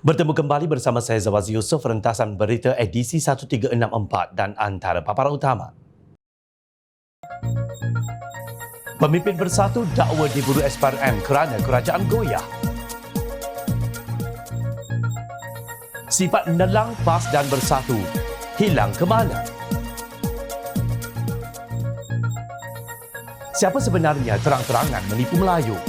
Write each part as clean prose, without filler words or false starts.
Bertemu kembali bersama saya Zawazi Yusof, rentasan berita edisi 1364 dan antara paparan utama. Pemimpin Bersatu dakwa diburu SPRM kerana kerajaan goyah. Sifat nelang, PAS dan Bersatu hilang ke mana? Siapa sebenarnya terang-terangan menipu Melayu?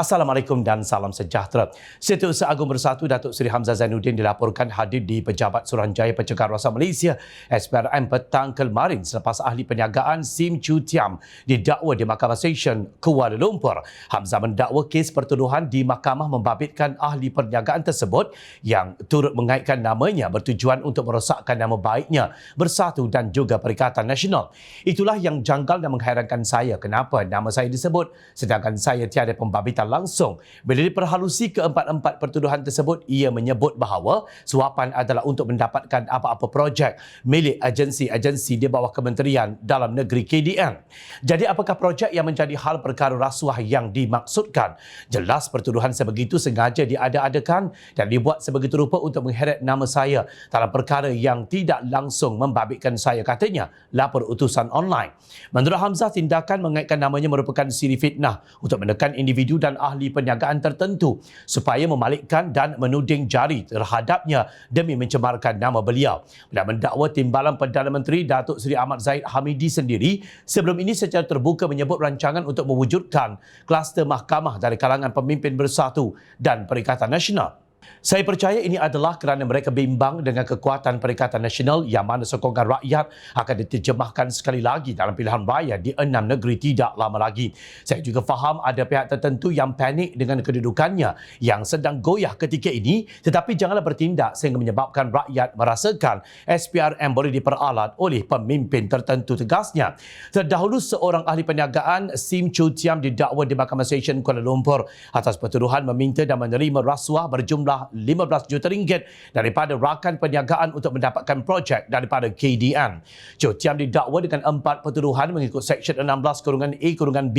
Assalamualaikum dan salam sejahtera. Setiausaha Agung Bersatu Datuk Seri Hamzah Zainuddin dilaporkan hadir di Pejabat Suruhanjaya Pencegahan Rasuah Malaysia SPRM petang kemarin selepas ahli perniagaan Sim Chu Tiam didakwa di Mahkamah Session Kuala Lumpur. Hamzah mendakwa kes pertuduhan di mahkamah membabitkan ahli perniagaan tersebut yang turut mengaitkan namanya bertujuan untuk merosakkan nama baiknya Bersatu dan juga Perikatan Nasional. Itulah yang janggal dan menghairankan saya, kenapa nama saya disebut sedangkan saya tiada pembabitan langsung. Bila diperhalusi keempat-empat pertuduhan tersebut, ia menyebut bahawa suapan adalah untuk mendapatkan apa-apa projek milik agensi-agensi di bawah Kementerian Dalam Negeri KDN. Jadi apakah projek yang menjadi hal perkara rasuah yang dimaksudkan? Jelas pertuduhan sebegitu sengaja diada-adakan dan dibuat sebegitu rupa untuk mengheret nama saya dalam perkara yang tidak langsung membabitkan saya, katanya, lapor utusan online. Menurut Hamzah, tindakan mengaitkan namanya merupakan siri fitnah untuk menekan individu dan ahli perniagaan tertentu supaya memalikkan dan menuding jari terhadapnya demi mencemarkan nama beliau. Dan mendakwa Timbalan Perdana Menteri Datuk Seri Ahmad Zahid Hamidi sendiri sebelum ini secara terbuka menyebut rancangan untuk mewujudkan kluster mahkamah dari kalangan pemimpin Bersatu dan Perikatan Nasional. Saya percaya ini adalah kerana mereka bimbang dengan kekuatan Perikatan Nasional yang mana sokongan rakyat akan diterjemahkan sekali lagi dalam pilihan raya di 6 negeri tidak lama lagi. Saya juga faham ada pihak tertentu yang panik dengan kedudukannya yang sedang goyah ketika ini, tetapi janganlah bertindak sehingga menyebabkan rakyat merasakan SPRM boleh diperalat oleh pemimpin tertentu, tegasnya. Terdahulu seorang ahli perniagaan Sim Chu Tiam didakwa di Mahkamah Session Kuala Lumpur atas pertuduhan meminta dan menerima rasuah berjumlah 15 juta ringgit daripada rakan perniagaan untuk mendapatkan projek daripada KDN. Chu Tiam didakwa dengan 4 pertuduhan mengikut Seksyen 16-A-B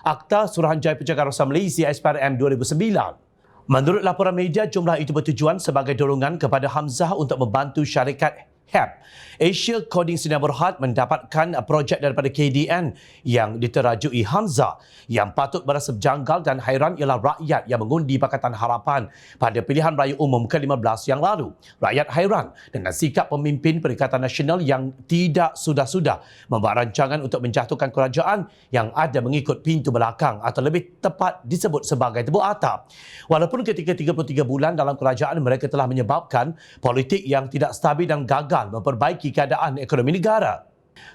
Akta Suruhanjaya Pencegahan Rasuah Malaysia SPRM 2009. Menurut laporan media, jumlah itu bertujuan sebagai dorongan kepada Hamzah untuk membantu syarikat HEP Asia Coding Sdn Bhd mendapatkan projek daripada KDN yang diterajui Hamzah. Yang patut berasa janggal dan hairan ialah rakyat yang mengundi Pakatan Harapan pada pilihan raya umum ke-15 yang lalu. Rakyat hairan dengan sikap pemimpin Perikatan Nasional yang tidak sudah-sudah membuat rancangan untuk menjatuhkan kerajaan yang ada mengikut pintu belakang atau lebih tepat disebut sebagai tebuk atap. Walaupun ketika 33 bulan dalam kerajaan mereka telah menyebabkan politik yang tidak stabil dan gagal memperbaiki keadaan ekonomi negara.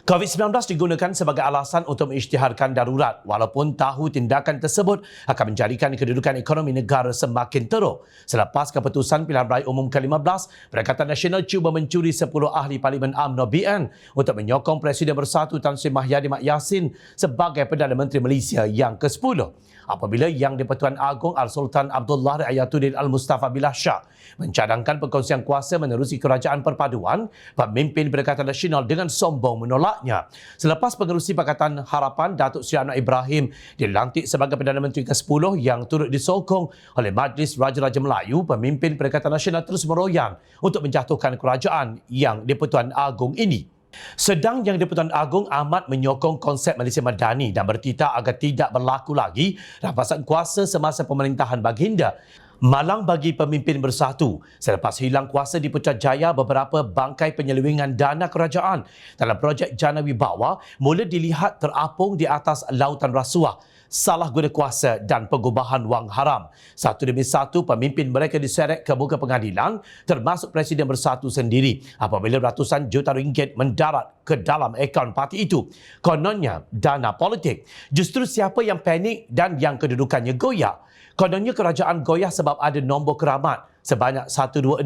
COVID-19 digunakan sebagai alasan untuk mengisytiharkan darurat walaupun tahu tindakan tersebut akan menjadikan kedudukan ekonomi negara semakin teruk. Selepas keputusan pilihan raya umum ke-15, Perikatan Nasional cuba mencuri 10 ahli Parlimen UMNO BN untuk menyokong Presiden Bersatu Tan Sri Mahyadi Mak Yassin sebagai Perdana Menteri Malaysia yang ke-10. Apabila Yang di-Pertuan Agong Al-Sultan Abdullah Riayatuddin Al-Mustafa Billah Shah mencadangkan perkongsian kuasa menerusi kerajaan perpaduan, pemimpin Perikatan Nasional dengan sombong menolaknya. Selepas pengerusi Pakatan Harapan Datuk Seri Anwar Ibrahim dilantik sebagai Perdana Menteri ke-10 yang turut disokong oleh Majlis Raja-Raja Melayu, pemimpin Perikatan Nasional terus meroyan untuk menjatuhkan kerajaan Yang di-Pertuan Agong ini. Sedang Yang di-Pertuan Agong amat menyokong konsep Malaysia Madani dan bertitah agar tidak berlaku lagi rampasan kuasa semasa pemerintahan Baginda. Malang bagi pemimpin Bersatu. Selepas hilang kuasa di Putrajaya, beberapa bangkai penyelewengan dana kerajaan dalam projek Jana Wibawa mula dilihat terapung di atas lautan rasuah, salah guna kuasa dan pengubahan wang haram. Satu demi satu pemimpin mereka diseret ke muka pengadilan termasuk Presiden Bersatu sendiri apabila ratusan juta ringgit mendarat ke dalam akaun parti itu. Kononnya dana politik. Justru siapa yang panik dan yang kedudukannya goyah? Kononnya kerajaan goyah sebab ada nombor keramat sebanyak 126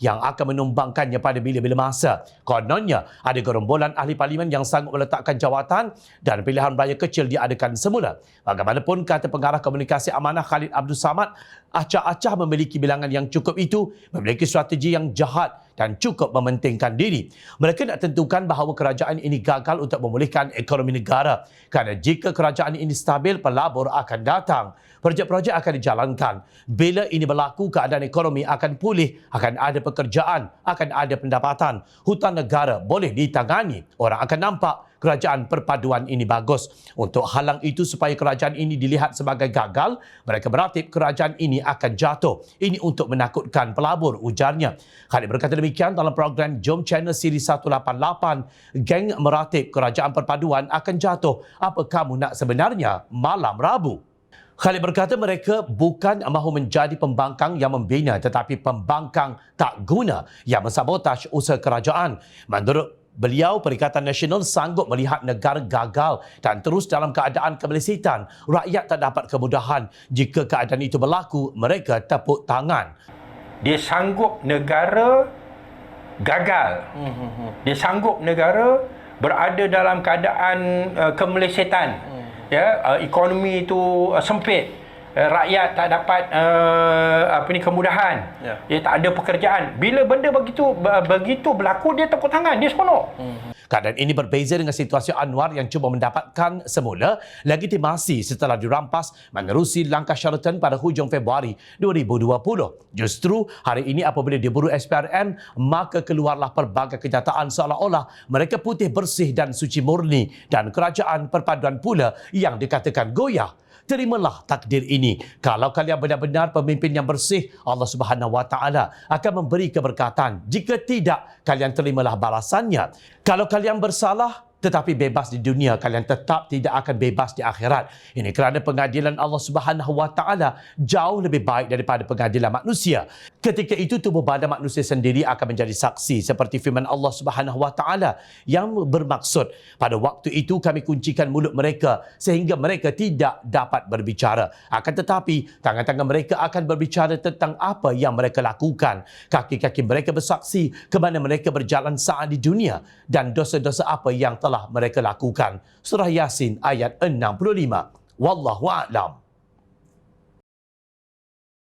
yang akan menumbangkannya pada bila-bila masa. Kononnya ada gerombolan ahli parlimen yang sanggup meletakkan jawatan dan pilihan raya kecil diadakan semula. Bagaimanapun, kata pengarah komunikasi amanah Khalid Abdul Samad, acah-acah memiliki bilangan yang cukup itu, memiliki strategi yang jahat dan cukup mementingkan diri. Mereka nak tentukan bahawa kerajaan ini gagal untuk memulihkan ekonomi negara. Kerana jika kerajaan ini stabil, pelabur akan datang. Projek-projek akan dijalankan. Bila ini berlaku, keadaan ekonomi akan pulih, akan ada pekerjaan, akan ada pendapatan. Hutang negara boleh ditangani. Orang akan nampak kerajaan perpaduan ini bagus. Untuk halang itu supaya kerajaan ini dilihat sebagai gagal, mereka beratip kerajaan ini akan jatuh. Ini untuk menakutkan pelabur, ujarnya. Khalid berkata demikian dalam program Jom Channel siri 188. Geng meratip kerajaan perpaduan akan jatuh. Apa kamu nak sebenarnya malam Rabu? Khalid berkata mereka bukan mahu menjadi pembangkang yang membina tetapi pembangkang tak guna yang mensabotaj usaha kerajaan. Menurut beliau, Perikatan Nasional sanggup melihat negara gagal dan terus dalam keadaan kemelisitan. Rakyat tak dapat kemudahan. Jika keadaan itu berlaku, mereka tepuk tangan. Dia sanggup negara gagal. Dia sanggup negara berada dalam keadaan kemelisitan. Ekonomi itu sempit, rakyat tak dapat kemudahan, dia tak ada pekerjaan. Bila benda begitu berlaku, dia tepuk tangan, dia seronok. Keadaan ini berbeza dengan situasi Anwar yang cuba mendapatkan semula legitimasi setelah dirampas menerusi langkah Sheraton pada hujung Februari 2020. Justru hari ini apabila diburu SPRM, maka keluarlah pelbagai kenyataan seolah-olah mereka putih bersih dan suci murni dan kerajaan perpaduan pula yang dikatakan goyah. Terimalah takdir ini. Kalau kalian benar-benar pemimpin yang bersih, Allah Subhanahu Wa Taala akan memberi keberkatan. Jika tidak, kalian terimalah balasannya. Kalau kalian bersalah tetapi bebas di dunia, kalian tetap tidak akan bebas di akhirat. Ini kerana pengadilan Allah Subhanahu Wa Taala jauh lebih baik daripada pengadilan manusia. Ketika itu tubuh badan manusia sendiri akan menjadi saksi seperti firman Allah Subhanahu Wa Taala yang bermaksud pada waktu itu kami kuncikan mulut mereka sehingga mereka tidak dapat berbicara. Akan tetapi tangan-tangan mereka akan berbicara tentang apa yang mereka lakukan. Kaki-kaki mereka bersaksi ke mana mereka berjalan saat di dunia dan dosa-dosa apa yang telah mereka lakukan. Surah Yasin ayat 65. Wallahu a'lam.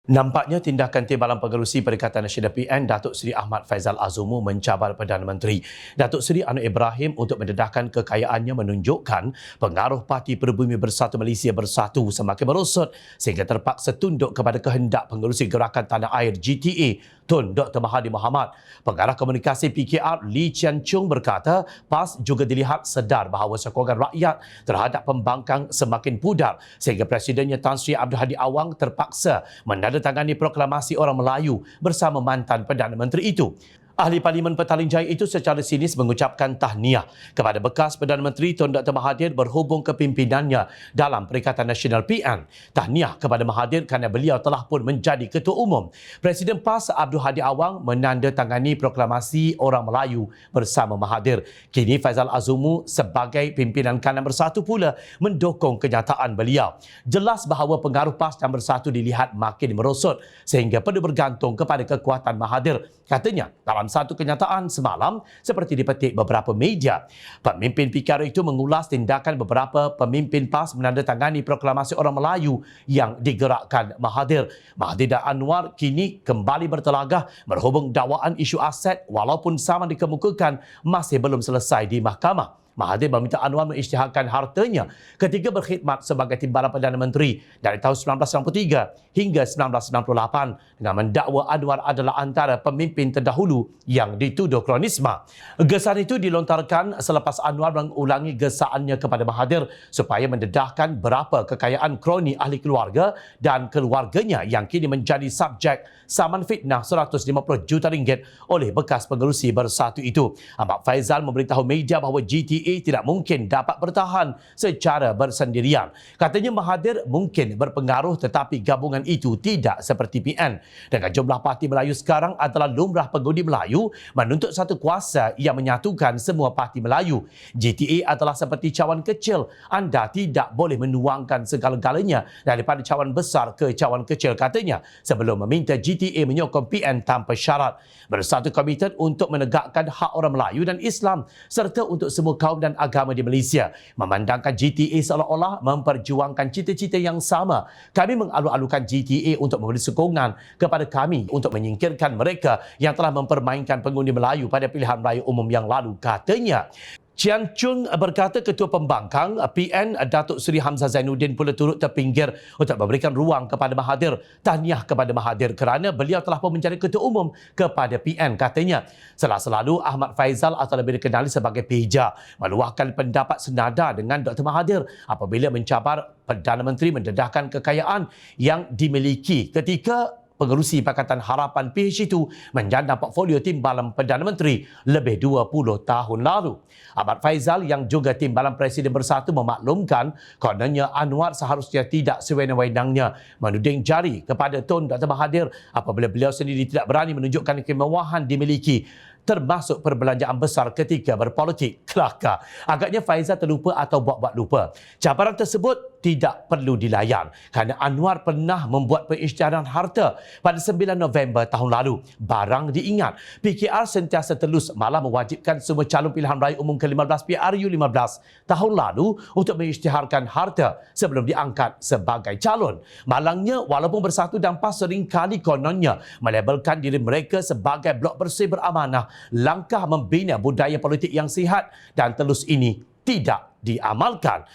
Nampaknya tindakan Timbalan Pengerusi Perikatan Nasional PN Datuk Seri Ahmad Faizal Azumu mencabar Perdana Menteri. Datuk Seri Anwar Ibrahim untuk mendedahkan kekayaannya menunjukkan pengaruh Parti Peribumi Bersatu Malaysia Bersatu semakin merosot sehingga terpaksa tunduk kepada kehendak Pengerusi Gerakan Tanah Air GTA Tun Dr. Mahathir Mohamad. Pengarah komunikasi PKR Lee Chian Chung berkata, PAS juga dilihat sedar bahawa sokongan rakyat terhadap pembangkang semakin pudar sehingga Presidennya Tan Sri Abdul Hadi Awang terpaksa menandatangani proklamasi orang Melayu bersama mantan Perdana Menteri itu. Ahli Parlimen Petaling Jaya itu secara sinis mengucapkan tahniah kepada bekas Perdana Menteri Tun Dr. Mahathir berhubung kepimpinannya dalam Perikatan Nasional PN. Tahniah kepada Mahathir kerana beliau telah pun menjadi Ketua Umum. Presiden PAS Abdul Hadi Awang menandatangani proklamasi orang Melayu bersama Mahathir. Kini Faizal Azumu sebagai pimpinan kanan Bersatu pula mendukung kenyataan beliau. Jelas bahawa pengaruh PAS dan Bersatu dilihat makin merosot sehingga perlu bergantung kepada kekuatan Mahathir. Katanya dalam satu kenyataan semalam seperti dipetik beberapa media. Pemimpin PKR itu mengulas tindakan beberapa pemimpin PAS menandatangani proklamasi orang Melayu yang digerakkan Mahathir. Mahathir dan Anwar kini kembali bertelagah berhubung dakwaan isu aset walaupun sama dikemukakan masih belum selesai di mahkamah. Mahathir meminta Anwar mengisytiharkan hartanya ketika berkhidmat sebagai Timbalan Perdana Menteri dari tahun 1993 hingga 1998 dengan mendakwa Anwar adalah antara pemimpin terdahulu yang dituduh kronisma. Gesaan itu dilontarkan selepas Anwar mengulangi gesaannya kepada Mahathir supaya mendedahkan berapa kekayaan kroni ahli keluarga dan keluarganya yang kini menjadi subjek saman fitnah 150 juta ringgit oleh bekas pengerusi Bersatu itu. Ahmad Faizal memberitahu media bahawa GTA GTA tidak mungkin dapat bertahan secara bersendirian. Katanya Mahathir mungkin berpengaruh tetapi gabungan itu tidak seperti PN. Dengan jumlah parti Melayu sekarang adalah lumrah pengundi Melayu menuntut satu kuasa yang menyatukan semua parti Melayu. GTA adalah seperti cawan kecil. Anda tidak boleh menuangkan segala-galanya daripada cawan besar ke cawan kecil, katanya, sebelum meminta GTA menyokong PN tanpa syarat. Bersatu komited untuk menegakkan hak orang Melayu dan Islam serta untuk semua kaum dan agama di Malaysia. Memandangkan GTA seolah-olah memperjuangkan cita-cita yang sama. Kami mengalu-alukan GTA untuk memberi sokongan kepada kami untuk menyingkirkan mereka yang telah mempermainkan pengundi Melayu pada pilihan raya umum yang lalu, katanya. Chian Chung berkata Ketua Pembangkang PN Datuk Seri Hamzah Zainuddin pula turut terpinggir untuk memberikan ruang kepada Mahathir. Tahniah kepada Mahathir kerana beliau telah pun menjadi Ketua Umum kepada PN, katanya. Selalu Ahmad Faizal atau lebih dikenali sebagai Peja meluahkan pendapat senada dengan Dr. Mahathir apabila mencabar Perdana Menteri mendedahkan kekayaan yang dimiliki ketika Pengerusi Pakatan Harapan PH itu menjana portfolio timbalan Perdana Menteri lebih 20 tahun lalu. Ahmad Faizal yang juga timbalan Presiden Bersatu memaklumkan kononnya Anwar seharusnya tidak sewenang-wenangnya menuding jari kepada Tun Dr. Mahathir apabila beliau sendiri tidak berani menunjukkan kemewahan dimiliki, termasuk perbelanjaan besar ketika berpolitik. Kelakar. Agaknya Faizal terlupa atau buat-buat lupa. Cabaran tersebut tidak perlu dilayan kerana Anwar pernah membuat pengisytiharan harta pada 9 November tahun lalu. Barang diingat, PKR sentiasa telus malah mewajibkan semua calon pilihan raya umum ke-15 PRU15 tahun lalu untuk mengisytiharkan harta sebelum diangkat sebagai calon. Malangnya, walaupun Bersatu dan PAS seringkali kononnya melabelkan diri mereka sebagai blok bersih beramanah, langkah membina budaya politik yang sihat dan telus ini tidak diamalkan.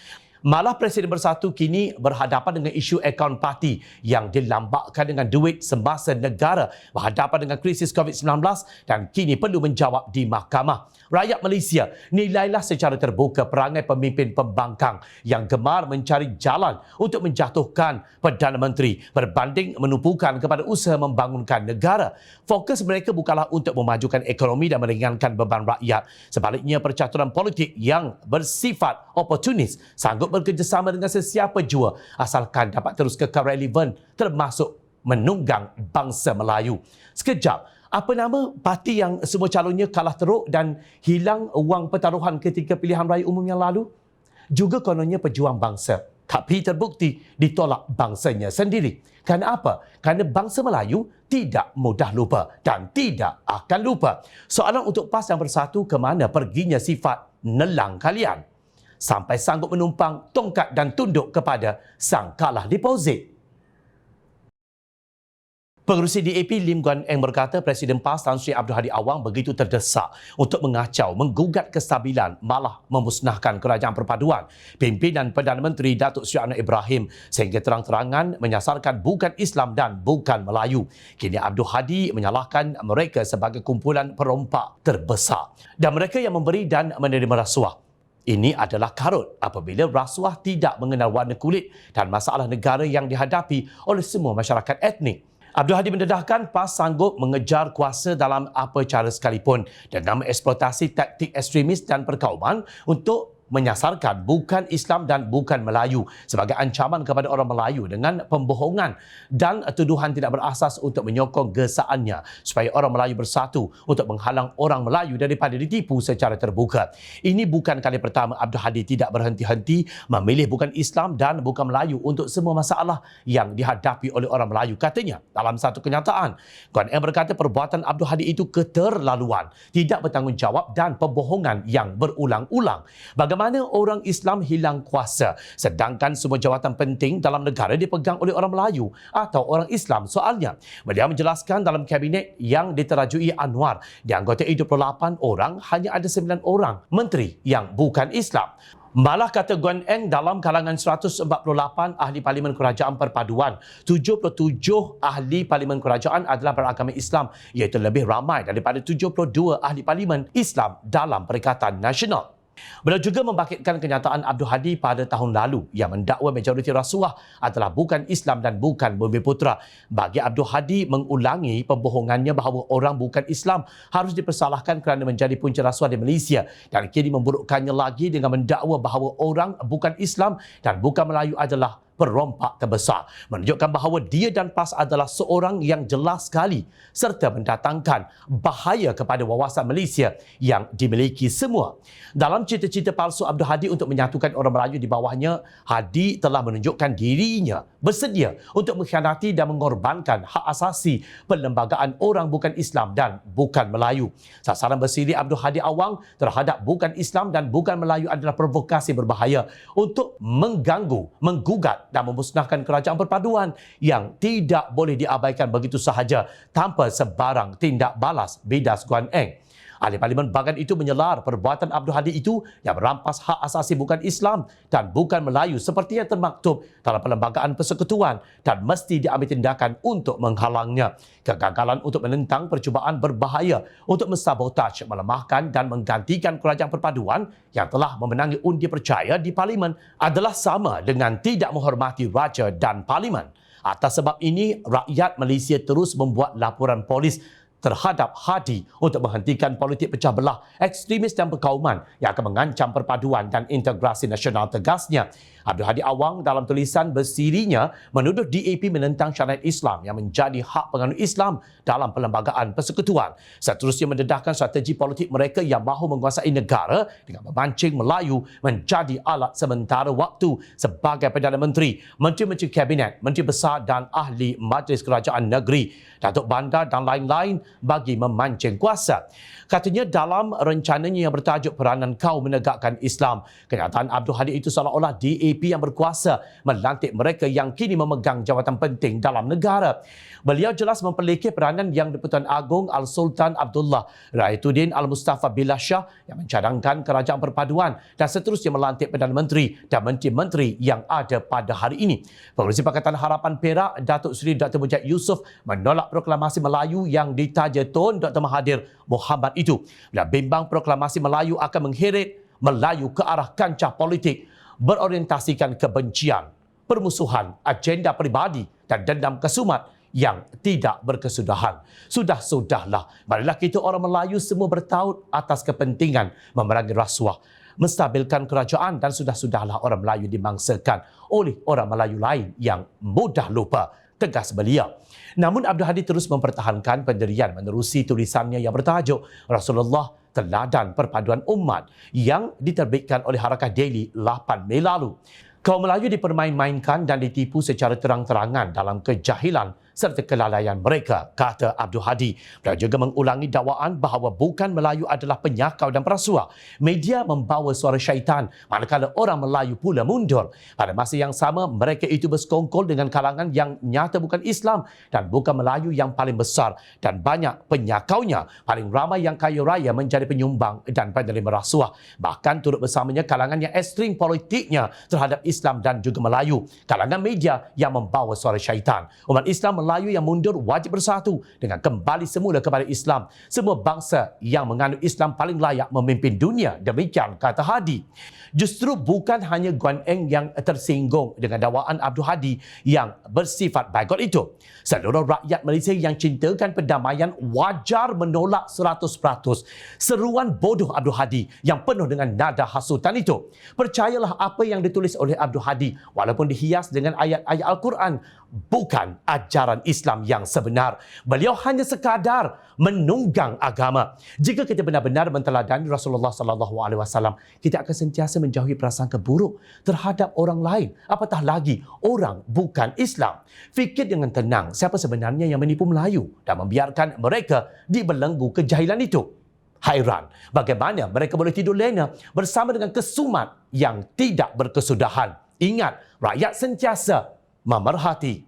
Malah Presiden Bersatu kini berhadapan dengan isu akaun parti yang dilambakkan dengan duit semasa negara berhadapan dengan krisis COVID-19 dan kini perlu menjawab di mahkamah. Rakyat Malaysia, nilailah secara terbuka perangai pemimpin pembangkang yang gemar mencari jalan untuk menjatuhkan Perdana Menteri berbanding menumpukan kepada usaha membangunkan negara. Fokus mereka bukanlah untuk memajukan ekonomi dan meringankan beban rakyat. Sebaliknya, percaturan politik yang bersifat oportunis sanggup bekerjasama dengan sesiapa jua asalkan dapat terus kekal relevan termasuk menunggang bangsa Melayu. Sekejap, apa nama parti yang semua calonnya kalah teruk dan hilang wang pertaruhan ketika pilihan raya umum yang lalu? Juga kononnya Pejuang Bangsa. Tapi terbukti ditolak bangsanya sendiri. Kerana apa? Kerana bangsa Melayu tidak mudah lupa dan tidak akan lupa. Soalan untuk PAS yang Bersatu, ke mana perginya sifat nelang kalian? Sampai sanggup menumpang tongkat dan tunduk kepada sang kalah deposit. Pengerusi DAP Lim Guan Eng berkata Presiden PAS Tan Sri Abdul Hadi Awang begitu terdesak untuk mengacau, menggugat kestabilan, malah memusnahkan Kerajaan Perpaduan. Pimpinan Perdana Menteri Datuk Seri Anwar Ibrahim sehingga terang-terangan menyasarkan bukan Islam dan bukan Melayu. Kini Abdul Hadi menyalahkan mereka sebagai kumpulan perompak terbesar dan mereka yang memberi dan menerima rasuah. Ini adalah karut apabila rasuah tidak mengenal warna kulit dan masalah negara yang dihadapi oleh semua masyarakat etnik. Abdul Hadi mendedahkan PAS sanggup mengejar kuasa dalam apa cara sekalipun dengan mengeksploitasi taktik ekstremis dan perkauman untuk menyasarkan bukan Islam dan bukan Melayu sebagai ancaman kepada orang Melayu dengan pembohongan dan tuduhan tidak berasas untuk menyokong gesaannya supaya orang Melayu bersatu untuk menghalang orang Melayu daripada ditipu secara terbuka. Ini bukan kali pertama Abdul Hadi tidak berhenti-henti memilih bukan Islam dan bukan Melayu untuk semua masalah yang dihadapi oleh orang Melayu, katanya dalam satu kenyataan. Guan Eng berkata perbuatan Abdul Hadi itu keterlaluan, tidak bertanggungjawab dan pembohongan yang berulang-ulang. Bagaimana orang Islam hilang kuasa sedangkan semua jawatan penting dalam negara dipegang oleh orang Melayu atau orang Islam? Soalnya, beliau menjelaskan dalam kabinet yang diterajui Anwar, dianggotai 28 orang, hanya ada 9 orang menteri yang bukan Islam. Malah kata Guan Eng, dalam kalangan 148 ahli Parlimen Kerajaan Perpaduan, 77 ahli Parlimen Kerajaan adalah beragama Islam, iaitu lebih ramai daripada 72 ahli Parlimen Islam dalam Perikatan Nasional. Beliau juga membangkitkan kenyataan Abdul Hadi pada tahun lalu yang mendakwa majoriti rasuah adalah bukan Islam dan bukan Bumiputera. Bagi Abdul Hadi mengulangi pembohongannya bahawa orang bukan Islam harus dipersalahkan kerana menjadi punca rasuah di Malaysia dan kini memburukkannya lagi dengan mendakwa bahawa orang bukan Islam dan bukan Melayu adalah perompak terbesar, menunjukkan bahawa dia dan PAS adalah seorang yang jelas sekali serta mendatangkan bahaya kepada wawasan Malaysia yang dimiliki semua. Dalam cerita-cerita palsu Abdul Hadi untuk menyatukan orang Melayu di bawahnya, Hadi telah menunjukkan dirinya bersedia untuk mengkhianati dan mengorbankan hak asasi perlembagaan orang bukan Islam dan bukan Melayu. Sasaran bersiri Abdul Hadi Awang terhadap bukan Islam dan bukan Melayu adalah provokasi berbahaya untuk mengganggu, menggugat dan memusnahkan kerajaan perpaduan yang tidak boleh diabaikan begitu sahaja tanpa sebarang tindak balas bidas Guan Eng. Ahli Parlimen Bagan itu menyelar perbuatan Abdul Hadi itu yang merampas hak asasi bukan Islam dan bukan Melayu seperti yang termaktub dalam Perlembagaan Persekutuan dan mesti diambil tindakan untuk menghalangnya. Kegagalan untuk menentang percubaan berbahaya untuk mensabotase, melemahkan dan menggantikan kerajaan perpaduan yang telah memenangi undi percaya di Parlimen adalah sama dengan tidak menghormati Raja dan Parlimen. Atas sebab ini, rakyat Malaysia terus membuat laporan polis terhadap Hadi untuk menghentikan politik pecah belah, ekstremis dan perkauman yang akan mengancam perpaduan dan integrasi nasional, tegasnya. Abdul Hadi Awang dalam tulisan bersirinya menuduh DAP menentang syariat Islam yang menjadi hak penganut Islam dalam Perlembagaan Persekutuan. Seterusnya mendedahkan strategi politik mereka yang mahu menguasai negara dengan memancing Melayu menjadi alat sementara waktu sebagai Perdana Menteri, Menteri-Menteri Kabinet, Menteri Besar dan Ahli Majlis Kerajaan Negeri, Datuk Bandar dan lain-lain bagi memancing kuasa. Katanya dalam rencananya yang bertajuk Peranan Kau Menegakkan Islam, kenyataan Abdul Hadi itu seolah-olah DAP yang berkuasa melantik mereka yang kini memegang jawatan penting dalam negara. Beliau jelas memperlekeh peranan yang Di-Pertuan Agong Al-Sultan Abdullah Raituddin Al-Mustafa Billah Shah yang mencadangkan kerajaan perpaduan dan seterusnya melantik Perdana Menteri dan menteri-menteri yang ada pada hari ini. Pengerusi Pakatan Harapan Perak, Datuk Seri Dr. Mujahid Yusof menolak proklamasi Melayu yang ditaja Tun Dr. Mahathir Mohamad itu. Bila bimbang proklamasi Melayu akan mengheret Melayu ke arah kancah politik berorientasikan kebencian, permusuhan, agenda peribadi dan dendam kesumat yang tidak berkesudahan. Sudah-sudahlah, marilah kita orang Melayu semua bertaut atas kepentingan memerangi rasuah, menstabilkan kerajaan dan sudah-sudahlah orang Melayu dimangsakan oleh orang Melayu lain yang mudah lupa, tegas beliau. Namun Abdul Hadi terus mempertahankan pendirian menerusi tulisannya yang bertajuk Rasulullah Teladan Perpaduan Umat yang diterbitkan oleh Harakah Daily 8 Mei lalu. Kaum Melayu dipermain-mainkan dan ditipu secara terang-terangan dalam kejahilan serta kelalaian mereka, kata Abdul Hadi. Beliau juga mengulangi dakwaan bahawa bukan Melayu adalah penyakau dan perasuah. Media membawa suara syaitan, manakala orang Melayu pula mundur. Pada masa yang sama, mereka itu bersekongkol dengan kalangan yang nyata bukan Islam dan bukan Melayu yang paling besar dan banyak penyakaunya. Paling ramai yang kaya raya menjadi penyumbang dan penerima rasuah. Bahkan turut bersamanya kalangan yang ekstrim politiknya terhadap Islam dan juga Melayu. Kalangan media yang membawa suara syaitan. Umat Islam Melayu yang mundur wajib bersatu dengan kembali semula kepada Islam. Semua bangsa yang menganut Islam paling layak memimpin dunia. Demikian kata Hadi. Justru bukan hanya Guan Eng yang tersinggung dengan dakwaan Abdul Hadi yang bersifat bigot itu. Seluruh rakyat Malaysia yang cintakan perdamaian wajar menolak 100% seruan bodoh Abdul Hadi yang penuh dengan nada hasutan itu. Percayalah apa yang ditulis oleh Abdul Hadi walaupun dihias dengan ayat-ayat Al-Quran bukan ajaran Islam yang sebenar. Beliau hanya sekadar menunggang agama. Jika kita benar-benar menteladani Rasulullah SAW, kita akan sentiasa menjauhi prasangka buruk terhadap orang lain, apatah lagi orang bukan Islam. Fikir dengan tenang siapa sebenarnya yang menipu Melayu dan membiarkan mereka dibelenggu kejahilan itu. Hairan bagaimana mereka boleh tidur lena bersama dengan kesumat yang tidak berkesudahan. Ingat, rakyat sentiasa memerhati.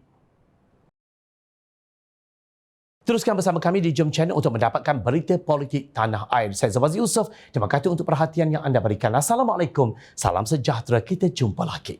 Teruskan bersama kami di Jom Channel untuk mendapatkan berita politik tanah air. Saya Zawaz Yusof. Terima kasih untuk perhatian yang anda berikan. Assalamualaikum. Salam sejahtera. Kita jumpa lagi.